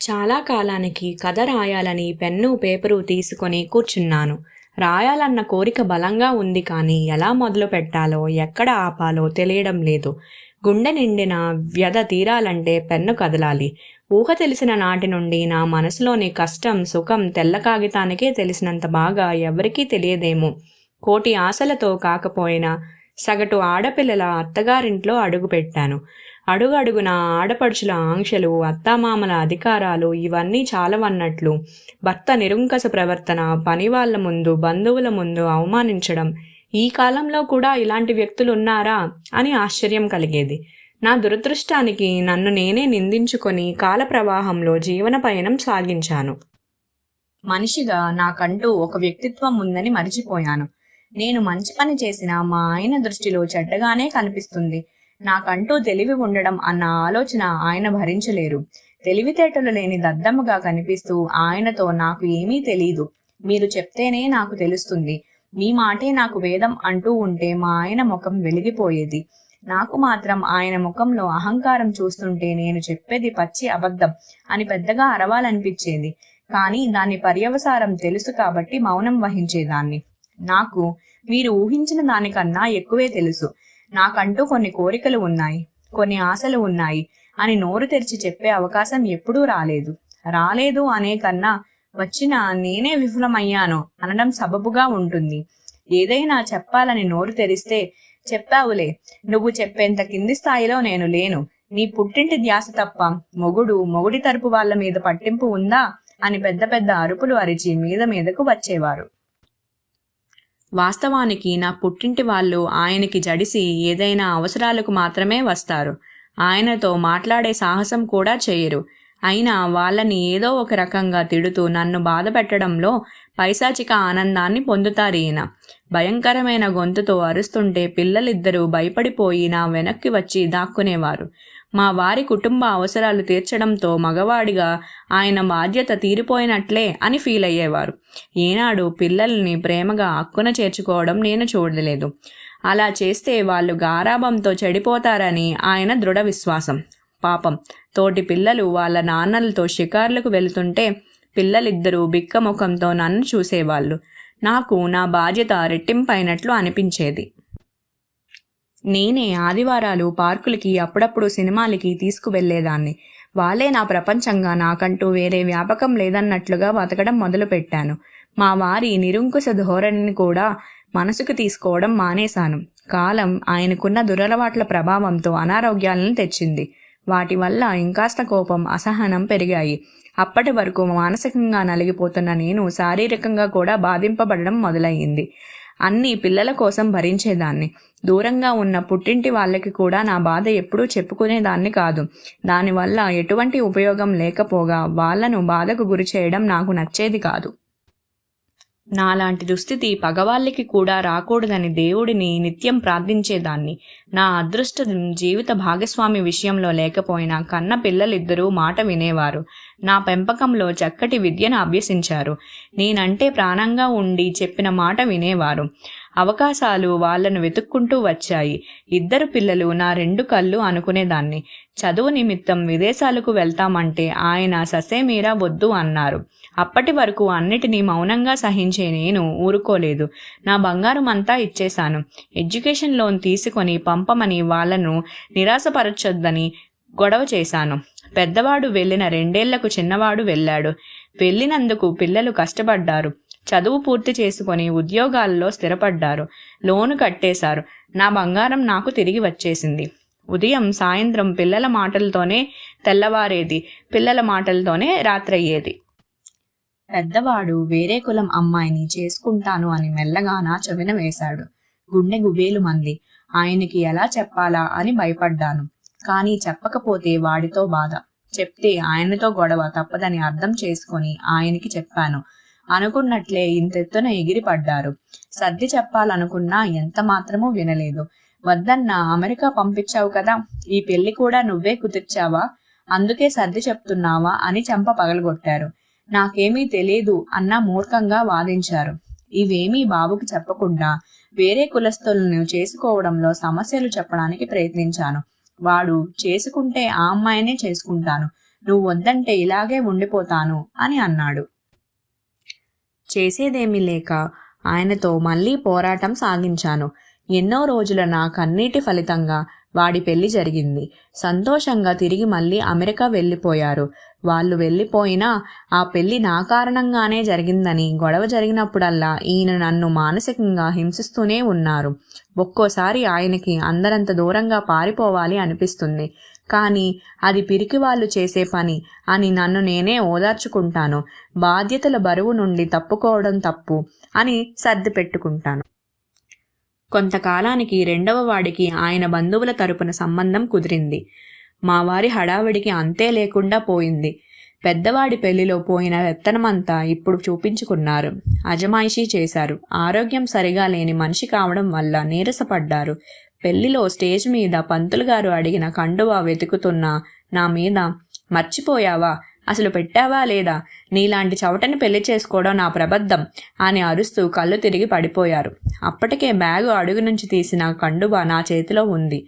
చాలా కాలానికి కథ రాయాలని పెన్ను పేపరు తీసుకొని కూర్చున్నాను. రాయాలన్న కోరిక బలంగా ఉంది కానీ ఎలా మొదలు పెట్టాలో ఎక్కడ ఆపాలో తెలియడం లేదు. గుండె నిండిన వ్యధ తీరాలంటే పెన్ను కదలాలి. ఊహ తెలిసిన నాటి నుండి నా మనసులోని కష్టం సుఖం తెల్ల కాగితానికే తెలిసినంత బాగా ఎవరికీ తెలియదేమో. కోటి ఆశలతో కాకపోయినా సగటు ఆడపిల్లల అత్తగారింట్లో అడుగుపెట్టాను. అడుగడుగున ఆడపడుచుల ఆంక్షలు, అత్తామామల అధికారాలు ఇవన్నీ చాలవన్నట్లు భర్త నిరంకుశ ప్రవర్తన, పనివాళ్ల ముందు బంధువుల ముందు అవమానించడం, ఈ కాలంలో కూడా ఇలాంటి వ్యక్తులున్నారా అని ఆశ్చర్యం కలిగేది. నా దురదృష్టానికి నన్ను నేనే నిందించుకొని కాల ప్రవాహంలో జీవన పయనం సాగించాను. మనిషిగా నాకంటూ ఒక వ్యక్తిత్వం ఉందని మరిచిపోయాను. నేను మంచి పని చేసినా మా ఆయన దృష్టిలో చెడ్డగానే కనిపిస్తుంది. నాకంటూ తెలివి ఉండడం అన్న ఆలోచన ఆయన భరించలేరు. తెలివితేటలు లేని దద్దమ్మగా కనిపిస్తూ ఆయనతో నాకు ఏమీ తెలీదు, మీరు చెప్తేనే నాకు తెలుస్తుంది, మీ మాటే నాకు వేదం అంటూ ఉంటే మా ఆయన ముఖం వెలిగిపోయేది. నాకు మాత్రం ఆయన ముఖంలో అహంకారం చూస్తుంటే నేను చెప్పేది పచ్చి అబద్ధం అని పెద్దగా అరవాలనిపించేది. కానీ దాని పర్యవసారం తెలుసు కాబట్టి మౌనం వహించేదాన్ని. నాకు మీరు ఊహించిన దానికన్నా ఎక్కువే తెలుసు. నాకంటూ కొన్ని కోరికలు ఉన్నాయి, కొన్ని ఆశలు ఉన్నాయి అని నోరు తెరిచి చెప్పే అవకాశం ఎప్పుడూ రాలేదు అనే కన్నా వచ్చినా నేనే విఫలమయ్యాను అనడం సబబుగా ఉంటుంది. ఏదైనా చెప్పాలని నోరు తెరిస్తే, చెప్పావులే, నువ్వు చెప్పేంత కింది స్థాయిలో నేను లేను, నీ పుట్టింటి ధ్యాస తప్ప మొగుడి తరపు వాళ్ళ మీద పట్టింపు ఉందా అని పెద్ద పెద్ద అరుపులు అరిచి మీదకు వచ్చేవారు. వాస్తవానికి నా పుట్టింటి వాళ్ళు ఆయనకి జడిసి ఏదైనా అవసరాలకు మాత్రమే వస్తారు. ఆయనతో మాట్లాడే సాహసం కూడా చేయరు. అయినా వాళ్ళని ఏదో ఒక రకంగా తిడుతూ నన్ను బాధ పెట్టడంలో పైశాచిక ఆనందాన్ని పొందుతారీయన. భయంకరమైన గొంతుతో అరుస్తుంటే పిల్లలిద్దరూ భయపడిపోయి నా వెనక్కి వచ్చి దాక్కునేవారు. మా వారి కుటుంబ అవసరాలు తీర్చడంతో మగవాడిగా ఆయన బాధ్యత తీరిపోయినట్లే అని ఫీల్ అయ్యేవారు. ఏనాడు పిల్లల్ని ప్రేమగా అక్కున చేర్చుకోవడం నేను చూడలేదు. అలా చేస్తే వాళ్ళు గారాబంతో చెడిపోతారని ఆయన దృఢ విశ్వాసం. పాపం, తోటి పిల్లలు వాళ్ళ నాన్నలతో షికార్లకు వెళుతుంటే పిల్లలిద్దరూ బిక్కముఖంతో నన్ను చూసేవాళ్ళు. నాకు నా బాధ్యత రెట్టింపైనట్లు అనిపించేది. నేనే ఆదివారాలు పార్కులకి అప్పుడప్పుడు సినిమాలకి తీసుకువెళ్లేదాన్ని. వాళ్ళే నా ప్రపంచంగా, నాకంటూ వేరే వ్యాపకం లేదన్నట్లుగా బతకడం మొదలుపెట్టాను. మా వారి నిరంకుశ ధోరణిని కూడా మనసుకు తీసుకోవడం మానేశాను. కాలం ఆయనకున్న దురలవాట్ల ప్రభావంతో అనారోగ్యాలను తెచ్చింది. వాటి వల్ల ఇంకాస్త కోపం, అసహనం పెరిగాయి. అప్పటి వరకు మానసికంగా నలిగిపోతున్న నేను శారీరకంగా కూడా బాధింపబడడం మొదలయ్యింది. అన్నీ పిల్లల కోసం భరించేదాన్ని. దూరంగా ఉన్న పుట్టింటి వాళ్ళకి కూడా నా బాధ ఎప్పుడూ చెప్పుకునేదాన్ని కాదు. దానివల్ల ఎటువంటి ఉపయోగం లేకపోగా వాళ్లను బాధకు గురి చేయడం నాకు నచ్చేది కాదు. నాలాంటి దుస్థితి పగవాళ్ళకి కూడా రాకూడదని దేవుడిని నిత్యం ప్రార్థించేదాన్ని. నా అదృష్టం జీవిత భాగస్వామి విషయంలో లేకపోయినా కన్న పిల్లలిద్దరూ మాట వినేవారు. నా పెంపకంలో చక్కటి విద్యను అభ్యసించారు. నేనంటే ప్రాణంగా ఉండి చెప్పిన మాట వినేవారు. అవకాశాలు వాళ్లను వెతుక్కుంటూ వచ్చాయి. ఇద్దరు పిల్లలు నా రెండు కళ్ళు అనుకునేదాన్ని. చదువు నిమిత్తం విదేశాలకు వెళ్తామంటే ఆయన ససేమీరా వద్దు అన్నారు. అప్పటి వరకు అన్నిటినీ మౌనంగా సహించే నేను ఊరుకోలేదు. నా బంగారం అంతా ఇచ్చేశాను. ఎడ్యుకేషన్ లోన్ తీసుకొని పంపమని వాళ్లను నిరాశపరచొద్దని గొడవ చేశాను. పెద్దవాడు వెళ్ళిన 2 ఏళ్లకు చిన్నవాడు వెళ్ళాడు. వెళ్ళినందుకు పిల్లలు కష్టపడ్డారు. చదువు పూర్తి చేసుకొని ఉద్యోగాల్లో స్థిరపడ్డారు. లోను కట్టేశారు. నా బంగారం నాకు తిరిగి వచ్చేసింది. ఉదయం సాయంత్రం పిల్లల మాటలతోనే తెల్లవారేది, పిల్లల మాటలతోనే రాత్రయ్యేది. పెద్దవాడు వేరే కులం అమ్మాయిని చేసుకుంటాను అని మెల్లగా నా చెవిన వేశాడు. గుండె గుబేలు మంది. ఆయనకి ఎలా చెప్పాలా అని భయపడ్డాను. కానీ చెప్పకపోతే వాడితో బాధ, చెప్తే ఆయనతో గొడవ తప్పదని అర్థం చేసుకొని ఆయనకి చెప్పాను. అనుకున్నట్లే ఇంతెత్తున ఎగిరిపడ్డారు. సర్ది చెప్పాలనుకున్నా ఎంత మాత్రమూ వినలేదు. వద్దన్నా అమెరికా పంపించావు కదా, ఈ పెళ్లి కూడా నువ్వే కుదిర్చావా, అందుకే సర్ది చెప్తున్నావా అని చెంప పగలగొట్టారు. నాకేమీ తెలియదు అన్న మూర్ఖంగా వాదించారు. ఇవేమీ బాబుకి చెప్పకుండా వేరే కులస్తులను చేసుకోవడంలో సమస్యలు చెప్పడానికి ప్రయత్నించాను. వాడు చేసుకుంటే ఆ అమ్మాయినే చేసుకుంటాను, నువ్వు వద్దంటే ఇలాగే ఉండిపోతాను అని అన్నాడు. చేసేదేమీ లేక ఆయనతో మళ్ళీ పోరాటం సాగించాను. ఎన్నో రోజుల నా కన్నీటి ఫలితంగా వాడి పెళ్లి జరిగింది. సంతోషంగా తిరిగి మళ్ళీ అమెరికా వెళ్ళిపోయారు. వాళ్ళు వెళ్ళిపోయినా ఆ పెళ్లి నా కారణంగానే జరిగిందని గొడవ జరిగినప్పుడల్లా ఈయన నన్ను మానసికంగా హింసిస్తూనే ఉన్నారు. ఒక్కోసారి ఆయనకి అందరంత దూరంగా పారిపోవాలి అనిపిస్తుంది. కానీ అది పిరికి వాళ్ళు చేసే పని అని నన్ను నేనే ఓదార్చుకుంటాను. బాధ్యతల బరువు నుండి తప్పుకోవడం తప్పు అని సర్ది పెట్టుకుంటాను. కొంతకాలానికి రెండవ వాడికి ఆయన బంధువుల తరపున సంబంధం కుదిరింది. మా వారి హడావిడికి అంతే లేకుండా పోయింది. పెద్దవాడి పెళ్లిలో పోయిన వెత్తనమంతా ఇప్పుడు చూపించుకున్నారు. అజమాయిషీ చేశారు. ఆరోగ్యం సరిగా లేని మనిషి కావడం వల్ల నీరసపడ్డారు. పెళ్లిలో స్టేజ్ మీద పంతులు గారు అడిగిన కండువా వెతుకుతున్నా నా మీద మర్చిపోయావా, అసలు పెట్టావా లేదా, నీలాంటి చవటని పెళ్లి చేసుకోవడం నా ప్రబద్ధం అని అరుస్తూ కళ్ళు తిరిగి పడిపోయారు. అప్పటికే బ్యాగు అడుగు నుంచి తీసిన కండువా నా చేతిలో ఉంది.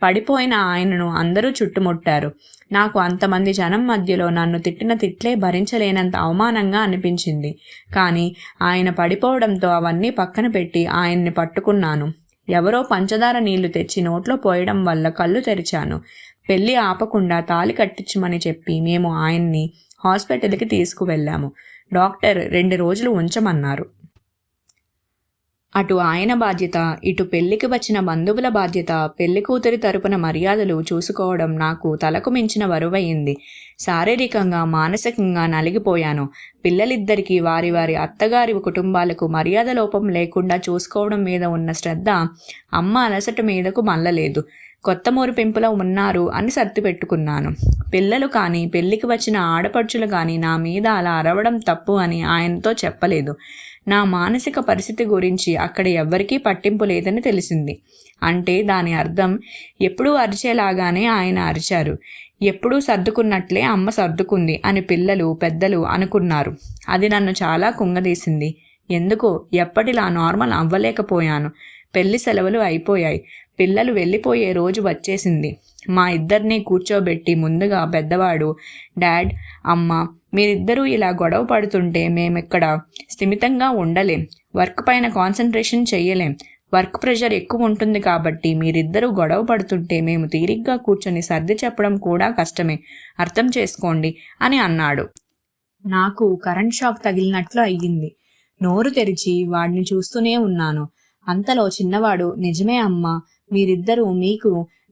పడిపోయిన ఆయనను అందరూ చుట్టుముట్టారు. నాకు అంతమంది జనం మధ్యలో నన్ను తిట్టిన తిట్లే భరించలేనంత అవమానంగా అనిపించింది. కానీ ఆయన పడిపోవడంతో అవన్నీ పక్కన పెట్టి ఆయన్ని పట్టుకున్నాను. ఎవరో పంచదార నీళ్లు తెచ్చి నోట్లో పోయడం వల్ల కళ్ళు తెరిచాను. పెళ్లి ఆపకుండా తాళి కట్టించమని చెప్పి మేము ఆయన్ని హాస్పిటల్కి తీసుకువెళ్ళాము. డాక్టర్ 2 రోజులు ఉంచమన్నారు. అటు ఆయన బాధ్యత, ఇటు పెళ్లికి వచ్చిన బంధువుల బాధ్యత, పెళ్లి కూతురి తరపున మర్యాదలు చూసుకోవడం నాకు తలకు మించిన బరువయింది. శారీరకంగా మానసికంగా నలిగిపోయాను. పిల్లలిద్దరికీ వారి వారి అత్తగారి కుటుంబాలకు మర్యాద లోపం లేకుండా చూసుకోవడం మీద ఉన్న శ్రద్ధ అమ్మ అలసట మీదకు మళ్ళలేదు. కొత్త మురిపింపులో ఉన్నారు అని సర్ది పెట్టుకున్నాను. పిల్లలు కానీ పెళ్లికి వచ్చిన ఆడపడుచులు కానీ నా మీద అలా అరవడం తప్పు అని ఆయనతో చెప్పలేదు. నా మానసిక పరిస్థితి గురించి అక్కడ ఎవ్వరికీ పట్టింపు లేదని తెలిసింది. అంటే దాని అర్థం ఎప్పుడూ అరిచేలాగానే ఆయన అరిచారు, ఎప్పుడూ సర్దుకున్నట్లే అమ్మ సర్దుకుంది అని పిల్లలు పెద్దలు అనుకున్నారు. అది నన్ను చాలా కుంగదీసింది. ఎందుకో ఎప్పటిలా నార్మల్ అవ్వలేకపోయాను. పెళ్లి సెలవులు అయిపోయాయి. పిల్లలు వెళ్ళిపోయే రోజు వచ్చేసింది. మా ఇద్దరినీ కూర్చోబెట్టి ముందుగా పెద్దవాడు, డాడ్, అమ్మ, మీరిద్దరూ ఇలా గొడవ పడుతుంటే మేమిక్కడ స్థిమితంగా ఉండలేం, వర్క్ పైన కాన్సన్ట్రేషన్ చెయ్యలేం, వర్క్ ప్రెషర్ ఎక్కువ ఉంటుంది కాబట్టి మీరిద్దరూ గొడవ పడుతుంటే మేము తీరిగ్గా కూర్చొని సర్ది చెప్పడం కూడా కష్టమే, అర్థం చేసుకోండి అని అన్నాడు. నాకు కరెంట్ షాక్ తగిలినట్లు అయ్యింది. నోరు తెరిచి వాడిని చూస్తూనే ఉన్నాను. అంతలో చిన్నవాడు, నిజమే అమ్మా, మీరిద్దరూ మీకు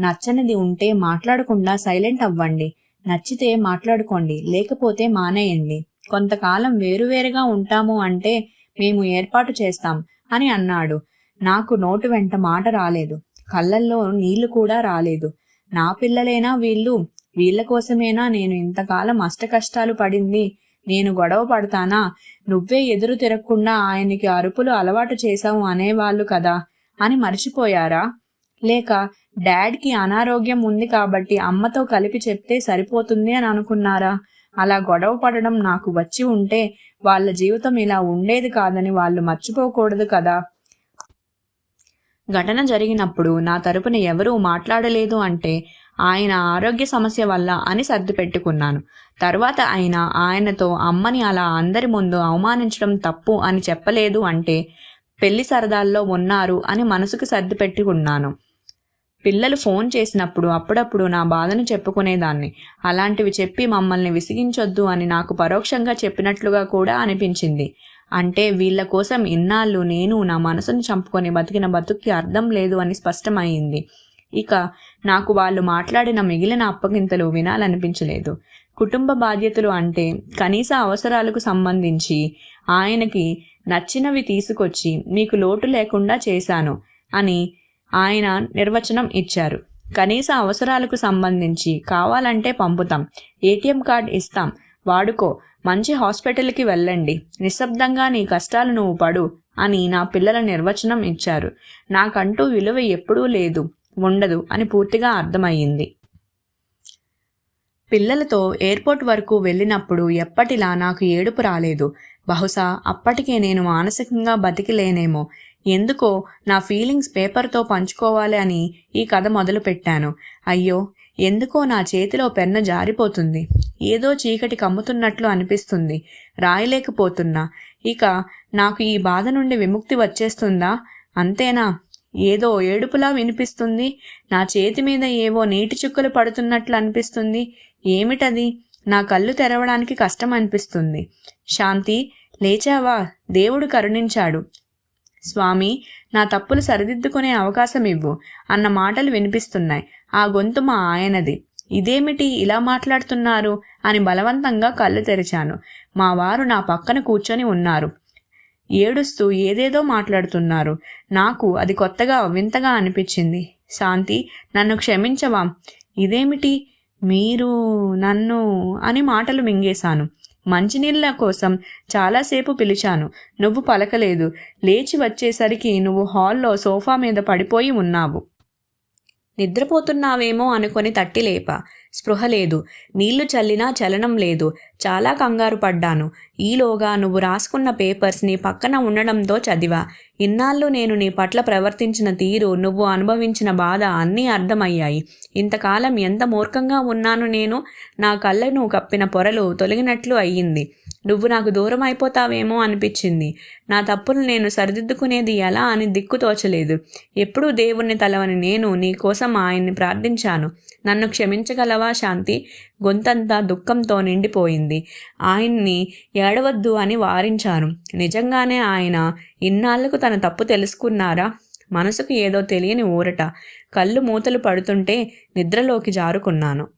నచ్చనిది ఉంటే మాట్లాడకుండా సైలెంట్ అవ్వండి, నచ్చితే మాట్లాడుకోండి, లేకపోతే మానేయండి, కొంతకాలం వేరువేరుగా ఉంటాము అంటే మేము ఏర్పాటు చేస్తాం అని అన్నాడు. నాకు నోటు వెంట మాట రాలేదు, కళ్ళల్లో నీళ్లు కూడా రాలేదు. నా పిల్లలేనా వీళ్ళు? వీళ్ళ కోసమేనా నేను ఇంతకాలం అష్టకష్టాలు పడింది? నేను గొడవ పడతానా? నువ్వే ఎదురు తిరగకుండా ఆయనకి అరుపులు అలవాటు చేశావు అనేవాళ్ళు కదా అని మర్చిపోయారా? లేక డాడ్కి అనారోగ్యం ఉంది కాబట్టి అమ్మతో కలిపి చెప్తే సరిపోతుంది అని అనుకున్నారా? అలా గొడవ పడడం నాకు వచ్చి ఉంటే వాళ్ళ జీవితం ఇలా ఉండేది కాదని వాళ్ళు మర్చిపోకూడదు కదా. ఘటన జరిగినప్పుడు నా తరపున ఎవరూ మాట్లాడలేదు అంటే ఆయన ఆరోగ్య సమస్య వల్ల అని సర్ది పెట్టుకున్నాను. తర్వాత ఆయనతో అమ్మని అలా అందరి ముందు అవమానించడం తప్పు అని చెప్పలేదు అంటే పెళ్లి సరదాల్లో ఉన్నారు అని మనసుకు సర్ది పెట్టుకున్నాను. పిల్లలు ఫోన్ చేసినప్పుడు అప్పుడప్పుడు నా బాధను చెప్పుకునేదాన్ని. అలాంటివి చెప్పి మమ్మల్ని విసిగించొద్దు అని నాకు పరోక్షంగా చెప్పినట్లుగా కూడా అనిపించింది. అంటే వీళ్ళ కోసం ఇన్నాళ్ళు నేను నా మనసును చంపుకొని బతికిన బతుక్కి అర్థం లేదు అని స్పష్టమైంది. ఇక నాకు వాళ్ళు మాట్లాడిన మిగిలిన అప్పగింతలు వినాలనిపించలేదు. కుటుంబ బాధ్యతలు అంటే కనీస అవసరాలకు సంబంధించి ఆయనకి నచ్చినవి తీసుకొచ్చి మీకు లోటు లేకుండా చేశాను అని ఆయన నిర్వచనం ఇచ్చారు. కనీస అవసరాలకు సంబంధించి కావాలంటే పంపుతాం, ఏటీఎం కార్డ్ ఇస్తాం, వాడుకో, మంచి హాస్పిటల్కి వెళ్ళండి, నిశ్శబ్దంగా నీ కష్టాలు నువ్వు పడు అని నా పిల్లల నిర్వచనం ఇచ్చారు. నాకంటూ విలువ ఎప్పుడూ లేదు, ఉండదు అని పూర్తిగా అర్థమయ్యింది. పిల్లలతో ఎయిర్పోర్ట్ వరకు వెళ్ళినప్పుడు ఎప్పటిలా నాకు ఏడుపు రాలేదు. బహుశా అప్పటికే నేను మానసికంగా బతికిలేనేమో. ఎందుకో నా ఫీలింగ్స్ పేపర్తో పంచుకోవాలి అని ఈ కథ మొదలుపెట్టాను. అయ్యో, ఎందుకో నా చేతిలో పెన్న జారిపోతుంది. ఏదో చీకటి కమ్ముతున్నట్లు అనిపిస్తుంది. రాయలేకపోతున్నా. ఇక నాకు ఈ బాధ నుండి విముక్తి వచ్చేస్తుందా? అంతేనా? ఏదో ఏడుపులా వినిపిస్తుంది. నా చేతి మీద ఏవో నీటి చుక్కలు పడుతున్నట్లు అనిపిస్తుంది. ఏమిటది? నా కళ్ళు తెరవడానికి కష్టం అనిపిస్తుంది. శాంతి, లేచావా? దేవుడు కరుణించాడు. స్వామి, నా తప్పులు సరిదిద్దుకునే అవకాశం ఇవ్వు అన్న మాటలు వినిపిస్తున్నాయి. ఆ గొంతు మా ఆయనది. ఇదేమిటి ఇలా మాట్లాడుతున్నారు అని బలవంతంగా కళ్ళు తెరిచాను. మా వారు నా పక్కన కూర్చొని ఉన్నారు. ఏడుస్తూ ఏదేదో మాట్లాడుతున్నారు. నాకు అది కొత్తగా వింతగా అనిపించింది. శాంతి, నన్ను క్షమించవా? ఇదేమిటి మీరు నన్ను అని మాటలు మింగేశాను. మంచినీళ్ళ కోసం చాలాసేపు పిలిచాను. నువ్వు పలకలేదు. లేచి వచ్చేసరికి నువ్వు హాల్లో సోఫా మీద పడిపోయి ఉన్నావు. నిద్రపోతున్నావేమో అనుకొని తట్టి లేపా. స్పృహ లేదు. నీళ్లు చల్లినా చలనం లేదు. చాలా కంగారు పడ్డాను. ఈలోగా నువ్వు రాసుకున్న పేపర్స్ నీ పక్కన ఉండడంతో చదివా. ఇన్నాళ్ళు నేను నీ పట్ల ప్రవర్తించిన తీరు, నువ్వు అనుభవించిన బాధ అన్నీ అర్థమయ్యాయి. ఇంతకాలం ఎంత మూర్ఖంగా ఉన్నాను నేను. నా కళ్ళను కప్పిన పొరలు తొలగినట్లు అయ్యింది. నువ్వు నాకు దూరం అయిపోతావేమో అనిపించింది. నా తప్పులు నేను సరిదిద్దుకునేది ఎలా అని దిక్కు తోచలేదు. ఎప్పుడూ దేవుణ్ణి తలవని నేను నీ కోసం ఆయన్ని ప్రార్థించాను. నన్ను క్షమించగలవా శాంతి? గొంతంతా దుఃఖంతో నిండిపోయింది. ఆయన్ని ఏడవద్దు అని వారించాను. నిజంగానే ఆయన ఇన్నాళ్లకు తన తప్పు తెలుసుకున్నారా? మనసుకు ఏదో తెలియని ఊరట. కళ్ళు మూతలు పడుతుంటే నిద్రలోకి జారుకున్నాను.